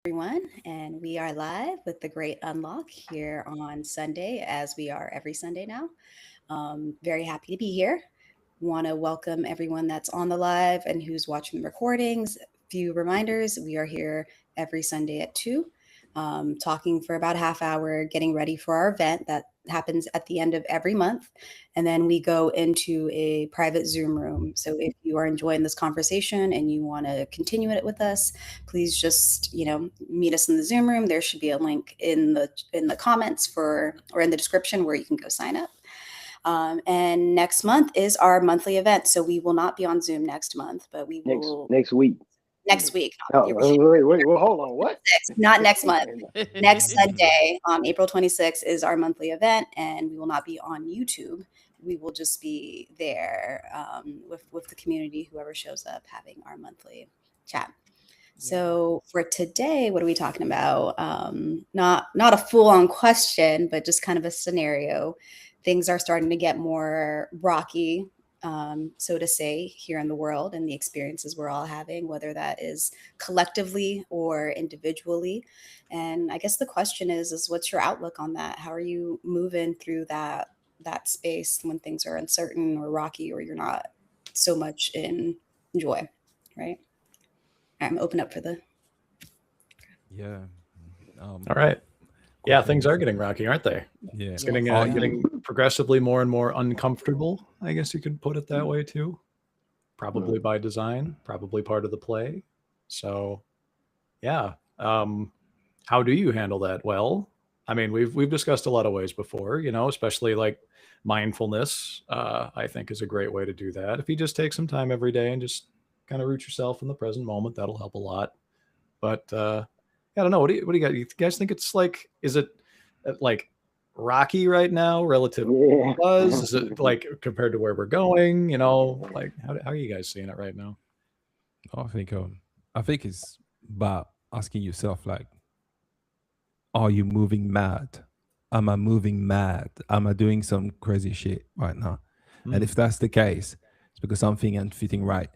everyone, and we are live with the Great Unlock here on Sunday, as we are every Sunday now. Very happy to be here. Want to welcome everyone that's on the live and who's watching the recordings. Few reminders: we are here every Sunday at 2, talking for about a half hour, getting ready for our event that happens at the end of every month. And then we go into a private Zoom room. So if you are enjoying this conversation and you want to continue it with us, please just, meet us in the Zoom room. There should be a link in the comments for or in the description where you can go sign up. And next month is our monthly event. So we will not be on Zoom next month, but we will next week. next week. Oh, wait, well, hold on. What? Not next month. Next Sunday, April 26th, is our monthly event, and we will not be on YouTube. We will just be there with the community, whoever shows up, having our monthly chat. So for today, what are we talking about? Not a full-on question, but just kind of a scenario. Things are starting to get more rocky, so to say, here in the world, and the experiences we're all having, whether that is collectively or individually. And I guess the question is what's your outlook on that? How are you moving through that space when things are uncertain or rocky, or you're not so much in joy, right? I'm open up for the Yeah. All right. Yeah, Question things are is, getting rocky, aren't they? yeah. It's getting Are you getting progressively more and more uncomfortable. I guess you could put it that way too. Probably by design, probably part of the play. So, yeah. How do you handle that? Well, I mean, we've discussed a lot of ways before, especially like mindfulness. I think is a great way to do that. If you just take some time every day and just kind of root yourself in the present moment, that'll help a lot. But I don't know. What do you got? You guys think it's like? Is it like rocky right now relative to Yeah. buzz? Is it like compared to where we're going? Like how are you guys seeing it right now? I think it's about asking yourself like, are you moving mad? Am I moving mad? Am I doing some crazy shit right now? And if that's the case, it's because something ain't fitting right.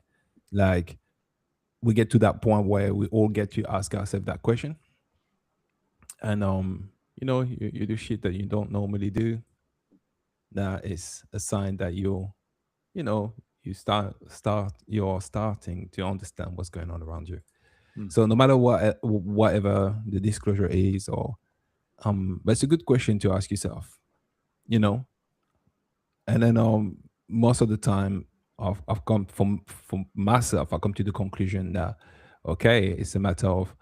Like we get to that point where we all get to ask ourselves that question. And you do shit that you don't normally do. That is a sign that you know, you're starting to understand what's going on around you. So no matter whatever the disclosure is, or but it's a good question to ask yourself, you know. And then most of the time, I've come from myself. I come to the conclusion that okay, it's a matter of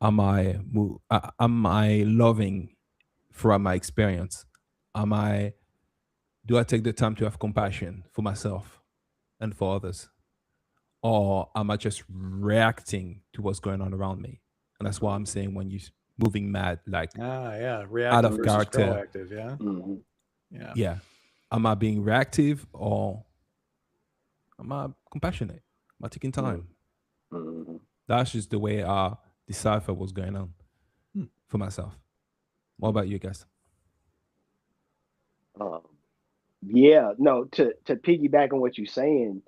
am I loving from my experience? Am I Do I take the time to have compassion for myself and for others? Or am I just reacting to what's going on around me? And that's why I'm saying when you're moving mad, like Yeah, out reactive of versus character, proactive. Yeah, Mm-hmm. yeah. yeah. Am I being reactive or am I compassionate? Am I taking time? Mm-hmm. That's just the way I decipher what's going on Hmm. for myself. What about you guys? Um, yeah, no, to piggyback on what you're saying,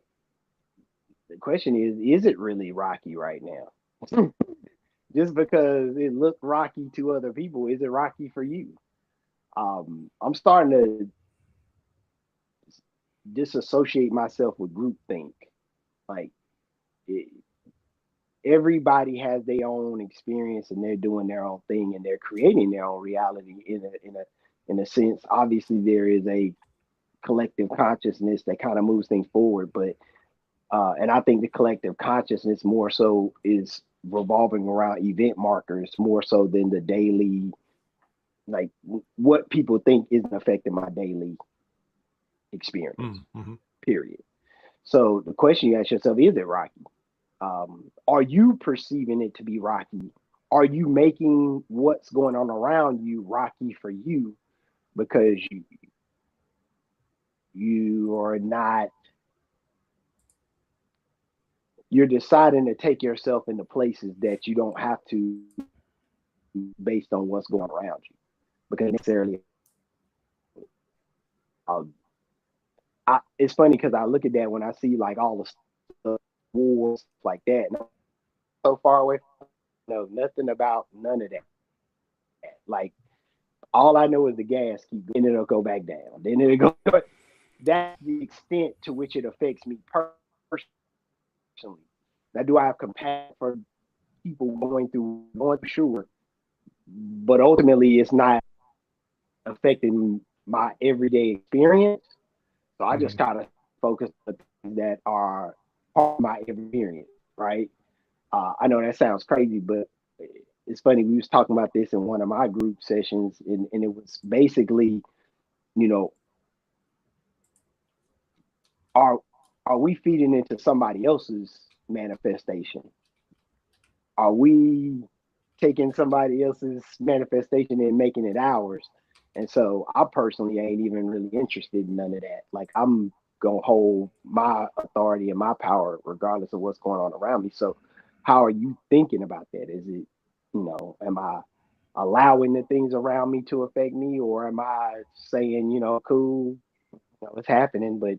the question is it really rocky right now? Just because it looked rocky to other people, is it rocky for you? I'm starting to disassociate myself with groupthink. Like it, everybody has their own experience and they're doing their own thing and they're creating their own reality in a sense. Obviously, there is a collective consciousness that kind of moves things forward, but and I think the collective consciousness more so is revolving around event markers more so than the daily, like what people think isn't affecting my daily experience. Mm-hmm. Period. So the question you ask yourself, is it rocky? Are you perceiving it to be rocky? Are you making what's going on around you rocky for you because you are not, you're deciding to take yourself into places that you don't have to based on what's going on around you because necessarily it's funny because I look at that when I see like all the stuff, wars like that, and I'm so far away from know nothing about none of that. Like all I know is the gas keep, then it'll go back down. Then it'll go. That's the extent to which it affects me personally. Now, do I have compassion for people going through? Sure, but ultimately, it's not affecting my everyday experience. So I just kind of focus on things that are part of my experience, right? I know that sounds crazy, but it's funny. We was talking about this in one of my group sessions, and it was basically, you know, are we feeding into somebody else's manifestation? Are we taking somebody else's manifestation and making it ours? And so I personally ain't even really interested in none of that. Like I'm gonna hold my authority and my power regardless of what's going on around me. So how are you thinking about that? Is it, am I allowing the things around me to affect me, or am I saying, cool, it's happening, but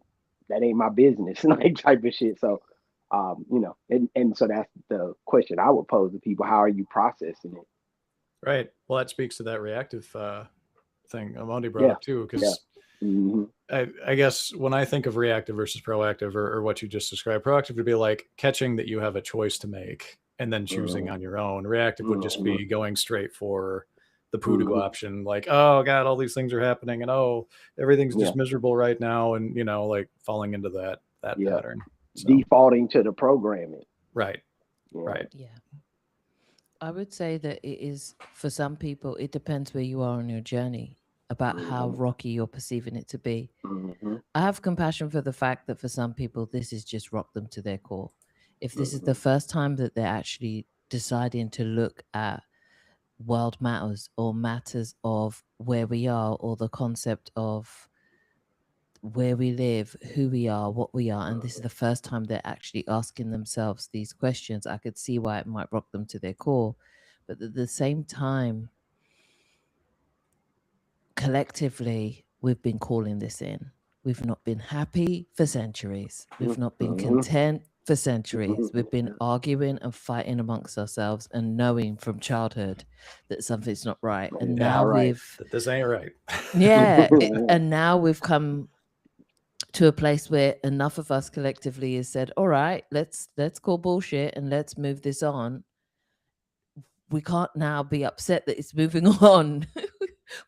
that ain't my business, like type of shit. So and so that's the question I would pose to people. How are you processing it? Right. Well, that speaks to that reactive thing Amondi brought up too, because I guess when I think of reactive versus proactive, or what you just described, proactive would be like catching that you have a choice to make and then choosing on your own. Reactive would just be going straight for the poodoo option, like, oh God, all these things are happening, and oh, everything's just miserable right now, and like falling into that pattern. So. Defaulting to the programming. Right. Yeah. Right. Yeah. I would say that it is, for some people, it depends where you are on your journey about how rocky you're perceiving it to be. I have compassion for the fact that for some people, this is just rocked them to their core. If this is the first time that they're actually deciding to look at world matters or matters of where we are, or the concept of where we live, who we are, what we are, and this is the first time they're actually asking themselves these questions, I could see why it might rock them to their core. But at the same time, collectively, we've been calling this in. We've not been happy for centuries. We've not been content for centuries. We've been arguing and fighting amongst ourselves and knowing from childhood that something's not right. And now that this ain't right. And now we've come to a place where enough of us collectively has said, all right, let's call bullshit and let's move this on. We can't now be upset that it's moving on.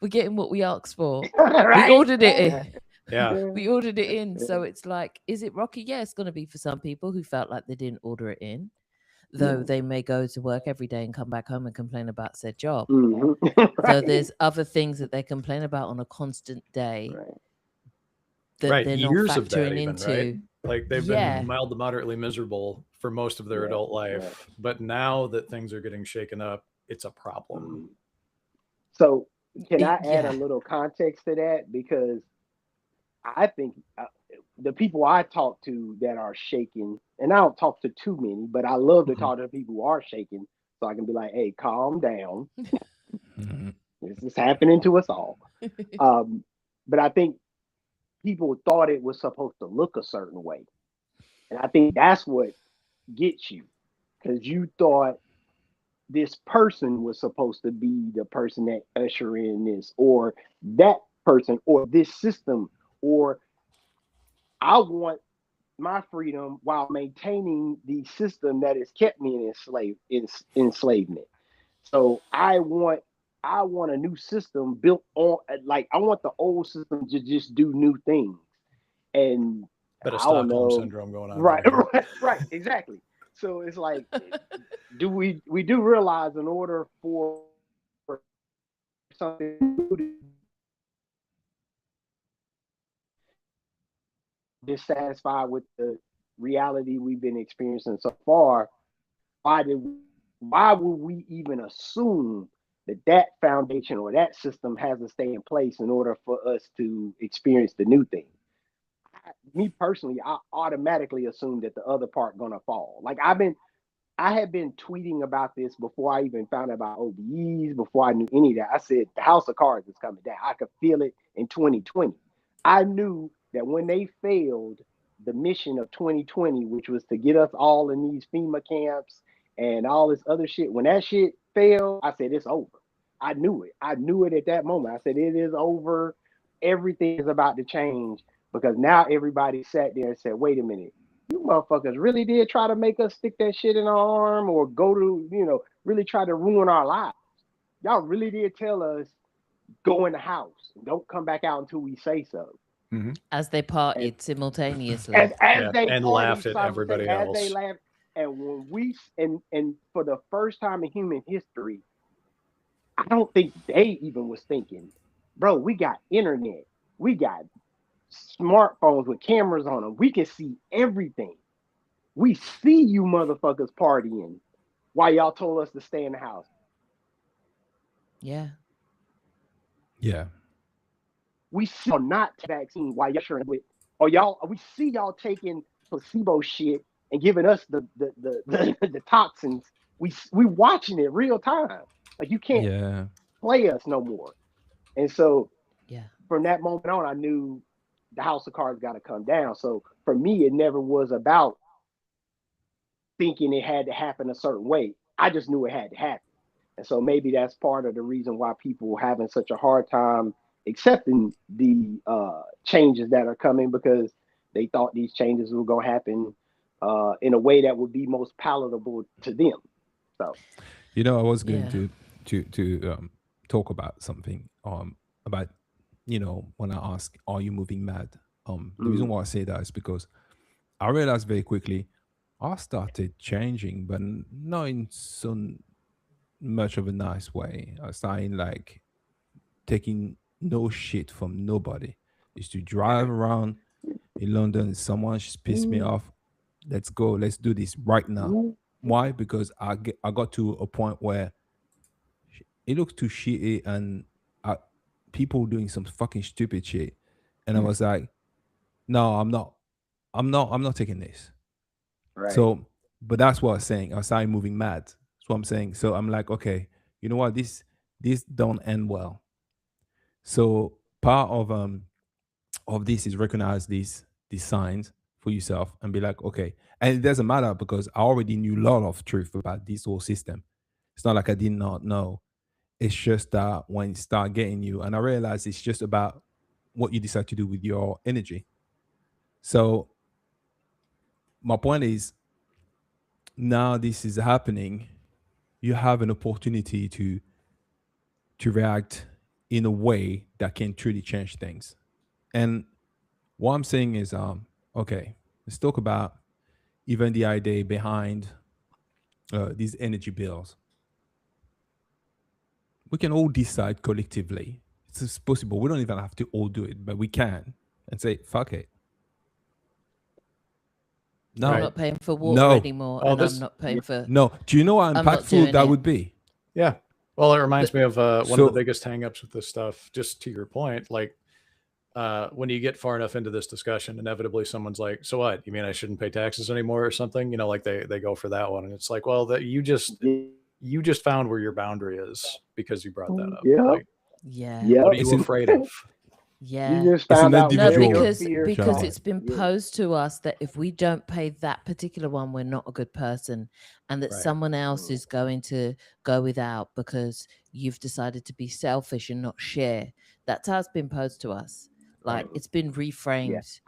We're getting what we asked for. Right? We ordered it in. Yeah. We ordered it in. So it's like, is it rocky? Yeah, it's going to be for some people who felt like they didn't order it in, though they may go to work every day and come back home and complain about said job. So there's other things that they complain about on a constant day. That they're years not of that factoring even, into. right? Like they've been mild to moderately miserable for most of their adult life, but now that things are getting shaken up, it's a problem. So can I add a little context to that? Because I think the people I talk to that are shaking, and I don't talk to too many, but I love to talk to people who are shaking, so I can be like, hey, calm down. This is happening to us all. But I think people thought it was supposed to look a certain way. And I think that's what gets you, because you thought this person was supposed to be the person that usher in this, or that person, or this system, or I want my freedom while maintaining the system that has kept me in enslavement. So I want a new system built on, like, I want the old system to just do new things. And bit of Stockholm syndrome going on. Right, exactly. So it's like, we do realize in order for something dissatisfied with the reality we've been experiencing so far, why would we even assume that foundation or that system has to stay in place in order for us to experience the new thing? Me personally, I automatically assume that the other part gonna fall. Like I had been tweeting about this before I even found out about OBEs, before I knew any of that. I said the house of cards is coming down. I could feel it in 2020. I knew that when they failed the mission of 2020, which was to get us all in these FEMA camps and all this other shit. When that shit failed, I said it's over. I knew it. I knew it at that moment. I said it is over. Everything is about to change because now everybody sat there and said, "Wait a minute, you motherfuckers really did try to make us stick that shit in our arm or go to, really try to ruin our lives. Y'all really did tell us go in the house. Don't come back out until we say so." As they parted simultaneously. As they and laughed at everybody else. As they laughed. And when and for the first time in human history, I don't think they even was thinking, bro, we got internet. We got smartphones with cameras on them. We can see everything. We see you motherfuckers partying while y'all told us to stay in the house. Yeah. Yeah. We see y'all not vaccine while y'all sharing with, or we see y'all taking placebo shit and giving us the toxins. We watching it real time. Like you can't play us no more. And so from that moment on, I knew the house of cards got to come down. So for me, it never was about thinking it had to happen a certain way. I just knew it had to happen. And so maybe that's part of the reason why people were having such a hard time accepting the changes that are coming, because they thought these changes were going to happen in a way that would be most palatable to them. So, I was going to talk about something about, when I ask, are you moving mad? The reason why I say that is because I realized very quickly I started changing, but not in so much of a nice way. I started like taking no shit from nobody. Used to drive around in London. Someone just pissed me off. Let's go. Let's do this right now. Why? Because I got to a point where it looked too shitty and people doing some fucking stupid shit, and I was like, no, I'm not taking this. Right. So, but that's what I was saying. I started moving mad. That's what I'm saying. So I'm like, okay, you know what? This don't end well. So part of this is recognize these signs for yourself and be like, okay. And it doesn't matter because I already knew a lot of truth about this whole system. It's not like I did not know. It's just that when it start getting you, and I realize it's just about what you decide to do with your energy. So my point is, now this is happening, you have an opportunity to react in a way that can truly change things. And what I'm saying is, okay, let's talk about even the idea behind these energy bills. We can all decide collectively. It's possible. We don't even have to all do it, but we can and say, fuck it. No, I'm not paying for water anymore, and I'm not paying for. No, do you know how impactful that would be? Yeah. Well, it reminds me of one of the biggest hangups with this stuff. Just to your point, like when you get far enough into this discussion, inevitably someone's like, "So what? You mean I shouldn't pay taxes anymore or something?" Like they go for that one, and it's like, well, that you just found where your boundary is because you brought that up. Yeah. Like, what are you afraid of? Yeah, you just found out because it's been posed to us that if we don't pay that particular one, we're not a good person, and that someone else is going to go without because you've decided to be selfish and not share. That's how it's been posed to us. Like it's been reframed.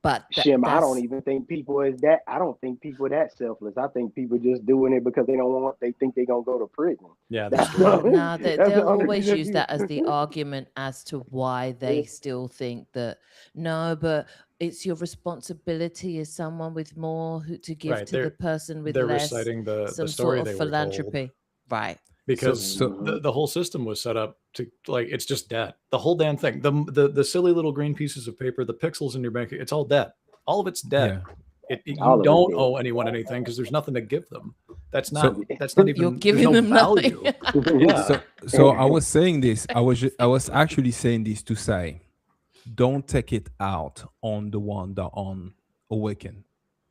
But Shem, I don't even think people is that. I don't think people are that selfless. I think people just doing it because they think they're gonna go to prison. Yeah, no, they'll always use that as the argument as to why they still think that no, but it's your responsibility as someone with more to give to the person with they're less. Reciting the some story sort of philanthropy, right? Because the whole system was set up to it's just debt. The whole damn thing. The silly little green pieces of paper, the pixels in your bank, it's all debt. All of it's debt. Yeah. You don't owe anyone anything because there's nothing to give them. That's not even you're giving them value. Nothing. So I was saying this. I was actually saying this to say, don't take it out on the one that on Awaken.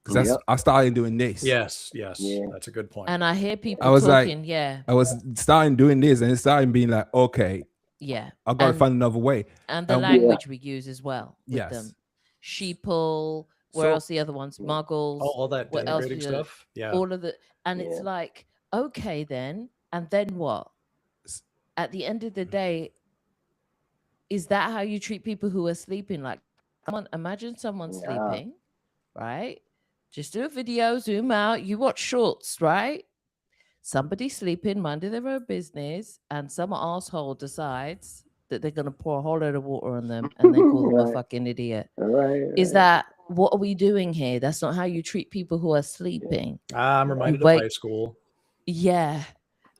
Because I started doing this. Yes, that's a good point. And I hear people talking. I was starting doing this, and it started being like, okay, I gotta find another way. And the language we use as well with them, sheeple. Where else the other ones? Muggles. All that denigrating stuff. Yeah. All of the And it's like, okay, then, and then what? At the end of the day, is that how you treat people who are sleeping? Like, imagine someone sleeping, right? Just do a video, zoom out, you watch shorts, right? Somebody sleeping, minding their own business, and some asshole decides that they're going to pour a whole load of water on them and then call them a fucking idiot. Is that, what are we doing here? That's not how you treat people who are sleeping. I'm reminded of high school. Yeah.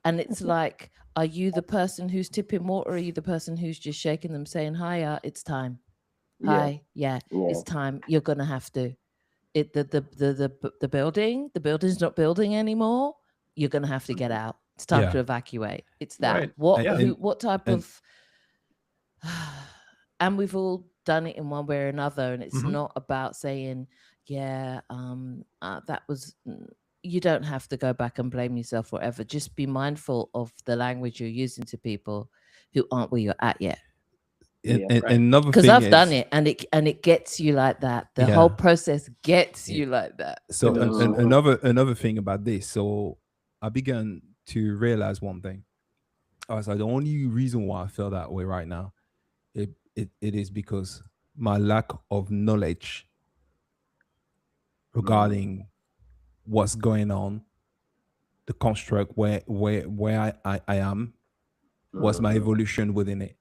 And it's like, are you the person who's tipping water? Or are you the person who's just shaking them saying, hiya, it's time. Hi, it's time. You're going to have to. The building's not building anymore. You're going to have to get out. It's time to evacuate. It's that. Right. What type of... And we've all done it in one way or another. And it's not about saying, that was... You don't have to go back and blame yourself forever. Just be mindful of the language you're using to people who aren't where you're at yet. Another because thing I've is, done it, and it gets you like that. The whole process gets you like that. So another thing about this. So I began to realize one thing. I was like, the only reason why I feel that way right now, it is because my lack of knowledge regarding what's going on, the construct where I am, what's my evolution within it.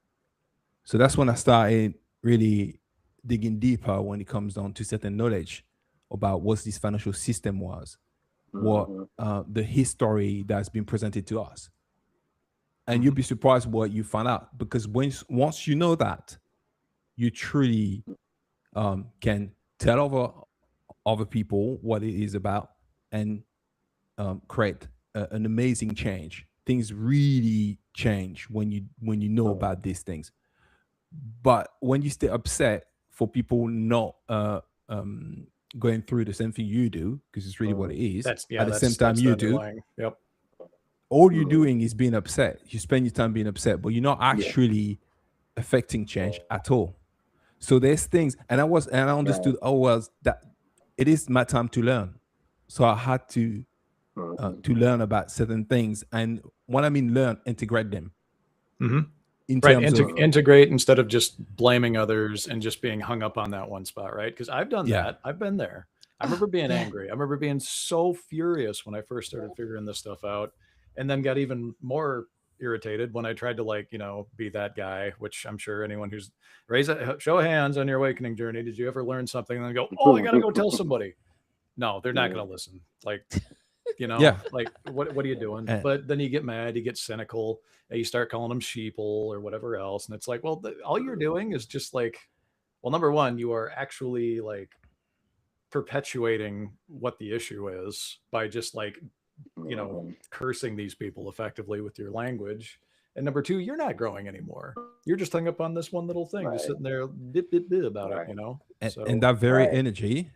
So that's when I started really digging deeper when it comes down to certain knowledge about what this financial system was, what the history that's been presented to us. And you'll be surprised what you find out, because once you know that, you truly can tell other people what it is about and create an amazing change. Things really change when you know about these things. But when you stay upset for people not going through the same thing you do, because it's really what it is, at the same time you do, all you're doing is being upset. You spend your time being upset, but you're not actually affecting change at all. So there's things, and I understood, that it is my time to learn. So I had to learn about certain things, and when I mean learn, integrate them. In terms of integrate instead of just blaming others and just being hung up on that one spot, right? Because I've done that. I've been there. I remember being angry. I remember being so furious when I first started figuring this stuff out, and then got even more irritated when I tried to be that guy, which I'm sure anyone who's show of hands on your awakening journey, did you ever learn something and then go, oh, I gotta go tell somebody? No, they're not gonna listen. Like what are you doing? But then you get mad, you get cynical, and you start calling them sheeple or whatever else, and it's like, well, all you're doing is just number one, you are actually perpetuating what the issue is by just cursing these people effectively with your language. And number two, you're not growing anymore. You're just hung up on this one little thing, just sitting there about it, And that very energy,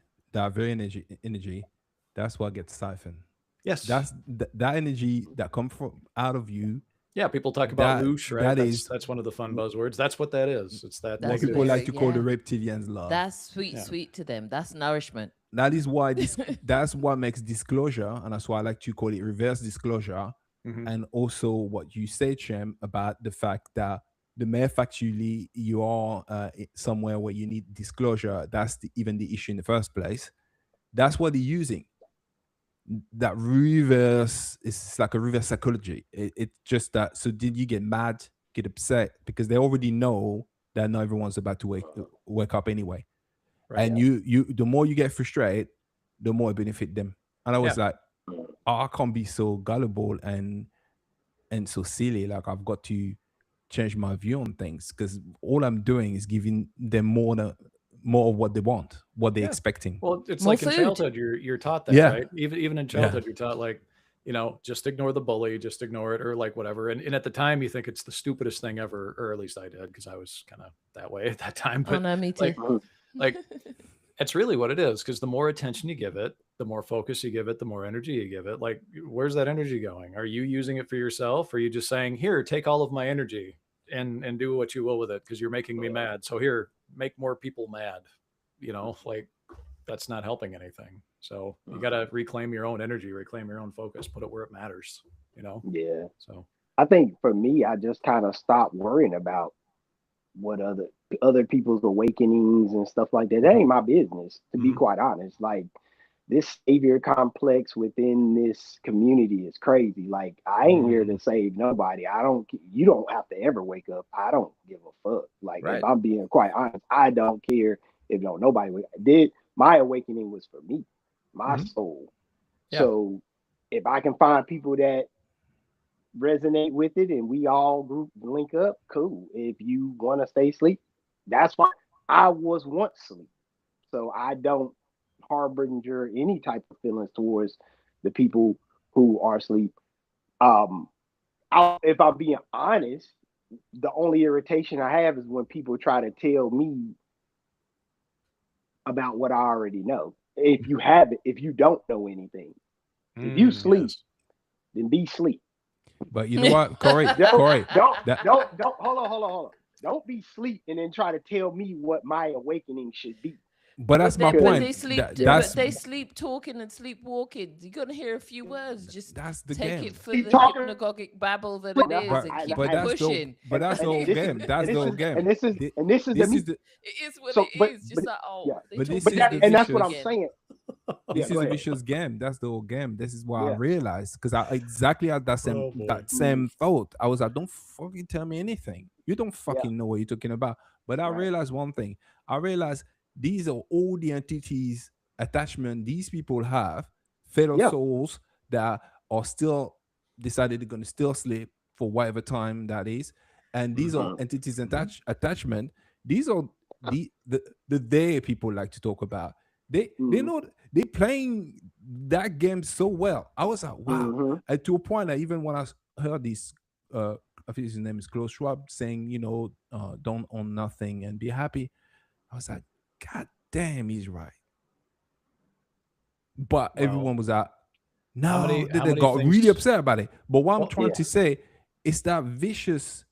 that's what gets siphoned. Yes, that's that energy that comes from out of you. Yeah, people talk about loosh, right? That's one of the fun buzzwords. That's what that is. It's that what people like to call the reptilians love. That's sweet to them. That's nourishment. That is why that's what makes disclosure, and that's why I like to call it reverse disclosure. And also what you say, Shem, about the fact that the mere fact you are somewhere where you need disclosure, that's even the issue in the first place. That's what they're using. That reverse is like a reverse psychology. It's just that. So did you get mad, get upset, because they already know that not everyone's about to wake up anyway. Right. And you the more you get frustrated, the more it benefit them. And I was like, I can't be so gullible and so silly. Like, I've got to change my view on things, because all I'm doing is giving them more of what they want, what they're expecting. Well, it's more like food. In childhood, you're taught that, right? Even in childhood, you're taught just ignore the bully, just ignore it, or whatever. And at the time, you think it's the stupidest thing ever, or at least I did, because I was kind of that way at that time. But no, me too. It's really what it is, because the more attention you give it, the more focus you give it, the more energy you give it. Where's that energy going? Are you using it for yourself? Or are you just saying, here, take all of my energy and do what you will with it, because you're making me mad. So here, make more people mad. That's not helping anything. So you got to reclaim your own energy, reclaim your own focus, put it where it matters, Yeah. So I think for me, I just kind of stopped worrying about what other people's awakenings and stuff like that. That ain't my business, to be quite honest. Like, this savior complex within this community is crazy. Like, I ain't here to save nobody. You don't have to ever wake up. I don't give a fuck. Like, Right. if I'm being quite honest, I don't care if nobody did. My awakening was for me, my soul. Yeah. So if I can find people that resonate with it and we all group link up, cool. If you want to stay asleep, that's fine. I was once asleep, so I don't harbinger any type of feelings towards the people who are asleep. If I'm being honest, the only irritation I have is when people try to tell me about what I already know. If you don't know anything, if you sleep, then be sleep. But you know what, Corey? Don't hold on. Don't be sleep and then try to tell me what my awakening should be. But that's my But point. they sleep. That's But they sleep talking and sleepwalking. You're gonna hear a few words. Just that's the take game. it for the hypnagogic babble that it is, and keep But it that's pushing. but that's the whole game. That's the whole game. And this is It is what it is. Just like, but this is and that's what I'm saying. This is a vicious game. That's the whole game. This is what I realized, because I exactly had that same thought. I was like, don't fucking tell me anything. You don't fucking know what you're talking about. But I realized one thing. I realized these are all the entities, attachment these people have, fellow souls that are still decided they're going to still sleep for whatever time that is. And these are entities attachment. These are the they people like to talk about. They know they playing that game so well. I was like, wow. And to a point that even when I heard this, I think his name is Klaus Schwab saying, don't own nothing and be happy. I was like, God damn, he's right. But everyone was like, no, they got really upset about it. But what I'm trying to say is that vicious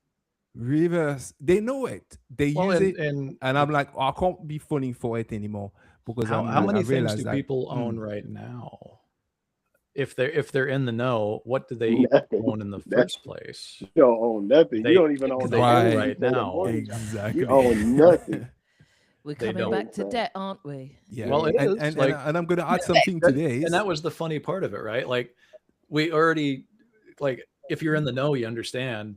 reverse. They know it. They use it, and I'm like, I can't be falling for it anymore, because how many things do people own right now? If they're in the know, what do they even own in the first place? You don't own nothing. You don't even own right now. Exactly. You own nothing. We're coming back to debt, aren't we? Yeah. Well, it is. And I'm going to add something today. And that was the funny part of it, right? Like, we already, like, if you're in the know, you understand.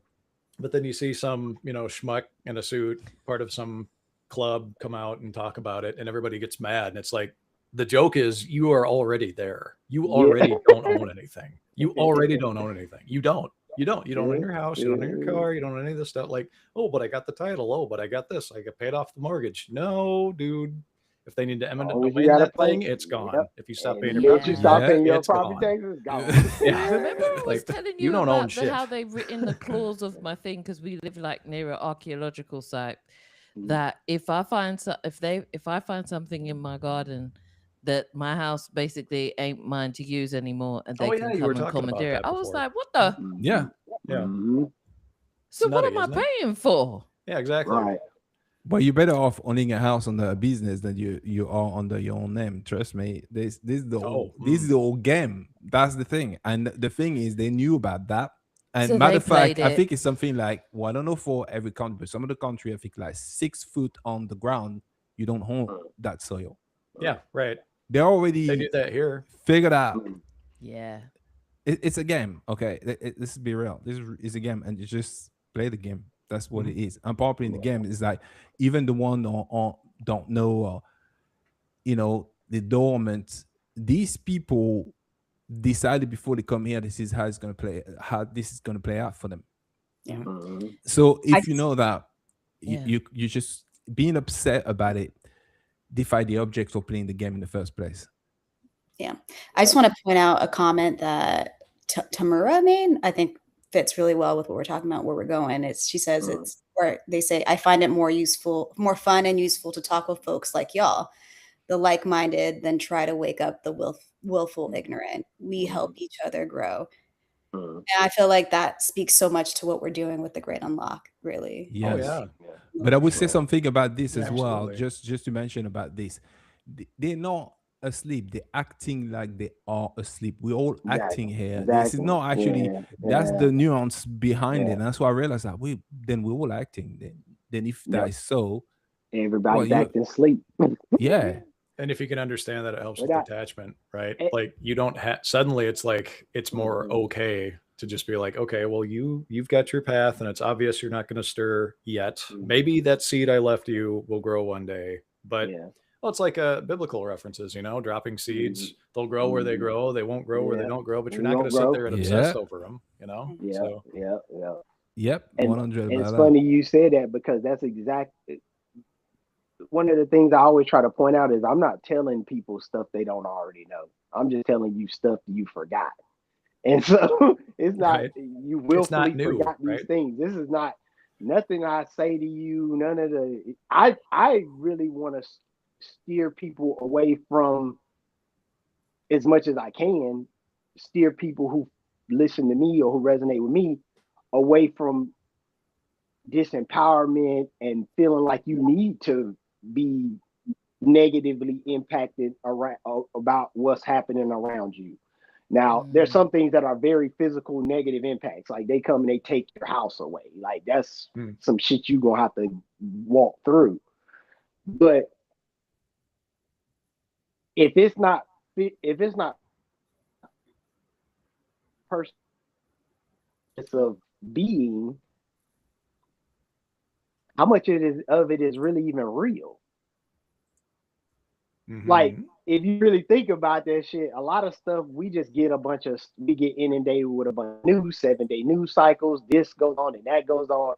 But then you see some, schmuck in a suit, part of some club, come out and talk about it, and everybody gets mad. And it's like, the joke is, you are already there. You already don't own anything. You already don't own anything. You don't. You don't own your house. You don't own your car. You don't own any of this stuff. Like, oh, but I got the title. Oh, but I got this. I got paid off the mortgage. No, dude. If they need to eminent domain that thing, it's gone. If you stop paying your property taxes, it's gone. Remember I was telling you don't about own shit. how they've written the clause of my thing, because we live like near an archaeological site, that if I find something in my garden that my house basically ain't mine to use anymore, and they can come and commandeer it. I was like, what the? Yeah. So what am I paying for? Yeah, exactly. Right. But you're better off owning a house under a business than you are under your own name. Trust me. This is the whole game. That's the thing. And the thing is, they knew about that. And So matter of fact, played I it. think it's something like, well, I don't know for every country, but some of the country, I think like 6 foot on the ground, you don't own that soil. Yeah, right. They do that here. Figured out. Yeah. It's a game. Okay, let's be real. This is a game, and you just play the game. That's what it is. And probably in the game is like, even the one don't know, the dormant. These people decided before they come here, this is how it's gonna play. How this is gonna play out for them. Yeah. So if you know that, you just being upset about it, defy the object of playing the game in the first place. Yeah. I just want to point out a comment that Tamura made, I think fits really well with what we're talking about, where we're going. She says it's where they say, I find it more fun and useful to talk with folks like y'all, the like-minded, than try to wake up the willful ignorant. We help each other grow. And I feel like that speaks so much to what we're doing with the Great Unlock, really. Yes. Oh, yeah. But I would say something about this as well, Absolutely. just to mention about this. They're not asleep. They're acting like they are asleep. We're all acting here. This is Exactly. not actually. Yeah. That's Yeah. the nuance behind it. Yeah. And that's why I realized that we're all acting. Then if that Yep. is so, well, Everybody's acting asleep. yeah, And if you can understand that, it helps with Without- detachment, right? Eh, Like you don't have, suddenly it's like, it's more Mhm. okay to just be like, okay, well, you've got your path and it's obvious you're not going to stir yet. Mhm. Maybe that seed I left you will grow one day, but Yeah. well, it's like biblical references, you know, dropping seeds. Mhm. They'll grow where they Mhm. grow. They won't grow where they Yeah. don't grow, but They you're not going won't to sit grow. there and Yeah. obsess over them, you know? Yeah. So Yeah. Yeah. yep, And 100 it's about that. funny you said that, because that's exactly one of the things I always try to point out is I'm not telling people stuff they don't already know. I'm just telling you stuff you forgot. And so it's not, Right. you It's not willfully new, forgot these right? things. This is not nothing I say to you. None of the, I really want to steer people away from, as much as I can, steer people who listen to me or who resonate with me away from disempowerment and feeling like you need to be negatively impacted around about what's happening around you. Now, there's some things that are very physical negative impacts, like they come and they take your house away. Like that's some shit you gonna have to walk through. But if it's not person of being, how much of it is really even real? Like, if you really think about that shit, a lot of stuff we just get we get inundated with a bunch of news, 7-day news cycles. This goes on and that goes on,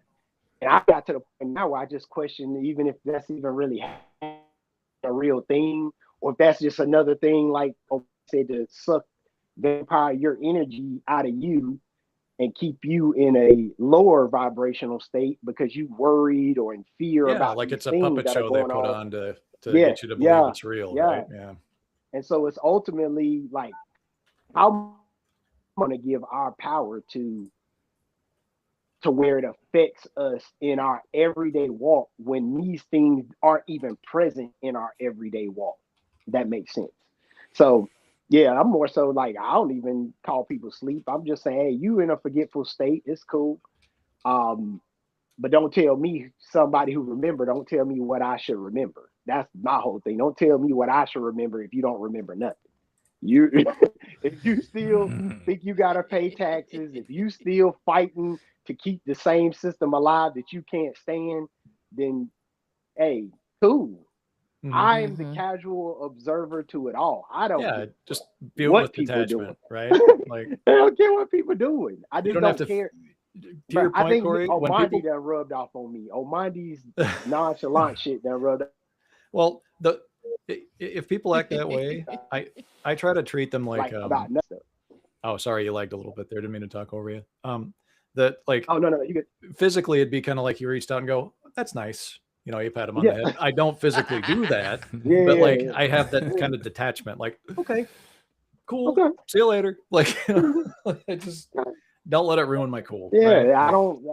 and I got to the point now where I just question even if that's even really a real thing, or if that's just another thing, like I said, to suck vampire your energy out of you and keep you in a lower vibrational state because you worried or in fear about like these it's a things puppet that are show they going put on on to Yeah, get you to believe yeah, it's real, yeah. right? Yeah. And so it's ultimately like, how am I going to give our power to where it affects us in our everyday walk when these things aren't even present in our everyday walk? That makes sense. So yeah, I'm more so like, I don't even call people sleep. I'm just saying, hey, you in a forgetful state. It's cool. But don't tell me, somebody who remember, don't tell me what I should remember. That's my whole thing. Don't tell me what I should remember if you don't remember nothing. You if you still think you gotta pay taxes, if you still fighting to keep the same system alive that you can't stand, then hey, cool. I am the casual observer to it all. I don't just view it what with people doing. detachment, right? Like I don't care what people doing. I you just don't have to care. to But your I point, think Corey, when Omondi people done rubbed off on me. Omondi's nonchalant shit done rubbed off. well, if people act that way, I try to treat them like about nothing. oh, sorry, you lagged a little bit there. Didn't mean to talk over you. That like Oh no, you get physically it'd be kind of like you reached out and go, that's nice. You know, you pat him on the head. I don't physically do that, but like I have that kind of detachment, like, okay, cool. Okay. See you later. Like, I just don't let it ruin my cool. Yeah, right? I don't,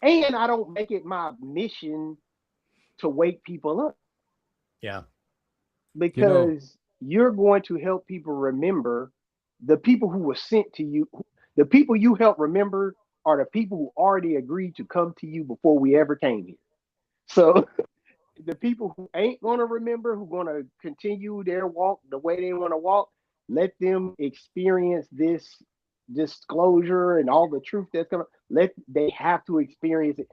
and I don't make it my mission to wake people up. Yeah. Because you're going to help people remember the people who were sent to you. The people you help remember are the people who already agreed to come to you before we ever came here. So the people who ain't going to remember, who going to continue their walk the way they want to walk, let them experience this disclosure and all the truth that's coming. They have to experience it.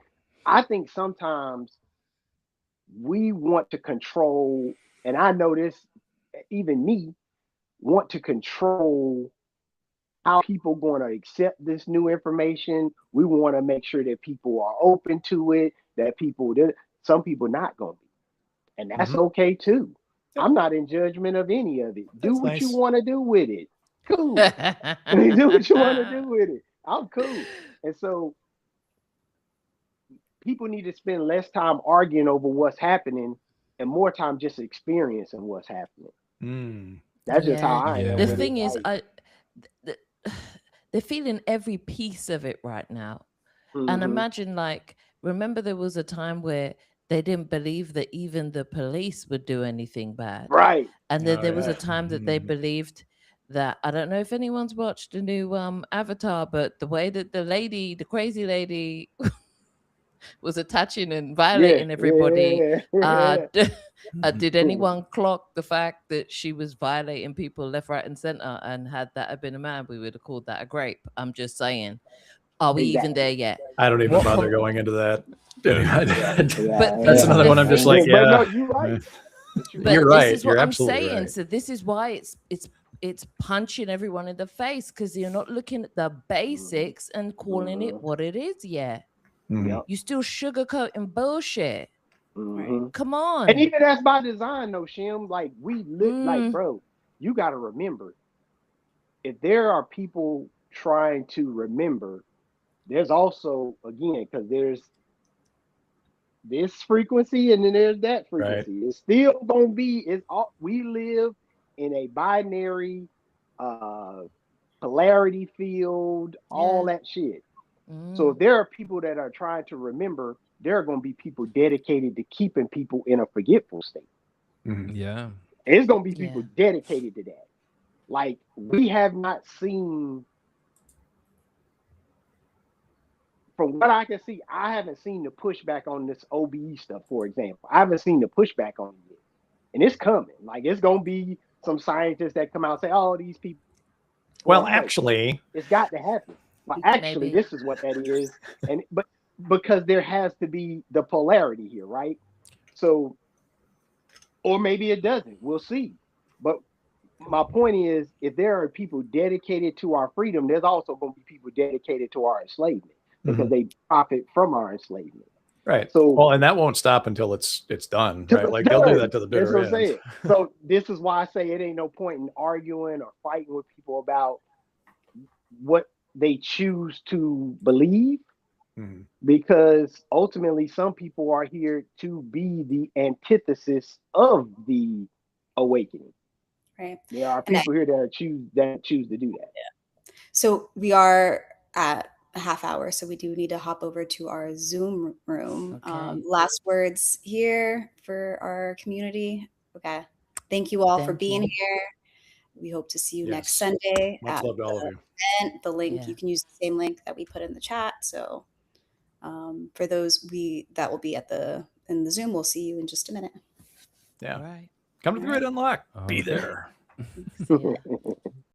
I think sometimes we want to control, and I know this, even me, want to control how people going to accept this new information. We want to make sure that people are open to it, that some people not going to be. And that's okay too. Yep. I'm not in judgment of any of it. Do what you want to do with it. Cool. Do what you want to do with it. I'm cool. And so people need to spend less time arguing over what's happening and more time just experiencing what's happening. That's just how I am. The thing is, they're feeling every piece of it right now. And imagine, like, remember there was a time where they didn't believe that even the police would do anything bad. Right. And then there was yeah. a time that they believed that, I don't know if anyone's watched the new Avatar, but the way that the crazy lady was attaching and violating everybody, did anyone clock the fact that she was violating people left, right, and center? And had that have been a man, we would have called that a grape. I'm just saying. Are we even there yet? I don't even bother going into that. But That's another one I'm just like, But no, yeah. you're right. But You're this right. is what You're I'm absolutely saying. right. So this is why it's punching everyone in the face, because you're not looking at the basics and calling it what it is yet. Mhm. You still sugarcoating bullshit. Mhm. Come on. And even that's by design, though, Shem. Like we live, like, bro, you got to remember, if there are people trying to remember, there's also, again, because there's this frequency and then there's that frequency. It's still gonna be. It's all, we live in a binary polarity field, all that shit. So if there are people that are trying to remember, there are going to be people dedicated to keeping people in a forgetful state. Yeah. It's going to be people dedicated to that. Like, we have not seen, from what I can see, I haven't seen the pushback on this OBE stuff, for example. I haven't seen the pushback on it yet. And it's coming. Like, it's going to be some scientists that come out and say, oh, these people. Well, actually, it's got to happen. But actually, this is what that is. And but because there has to be the polarity here, right? So, or maybe it doesn't. We'll see. But my point is, if there are people dedicated to our freedom, there's also going to be people dedicated to our enslavement because they profit from our enslavement. Right. So, well, and that won't stop until it's done, right? Like they'll do that to the bitter that's what I'm end. saying. So this is why I say it ain't no point in arguing or fighting with people about what they choose to believe, because ultimately some people are here to be the antithesis of the awakening. Right. There are people here that choose to do that. Yeah. So we are at a half hour, so we do need to hop over to our Zoom room. Okay. Last words here for our community. Okay. Thank you all for being here. We hope to see you next Sunday. Much love to all of you. And the link, you can use the same link that we put in the chat. So for those that will be in the Zoom, we'll see you in just a minute. Yeah. All right. Come to the Great Unlock. Be there.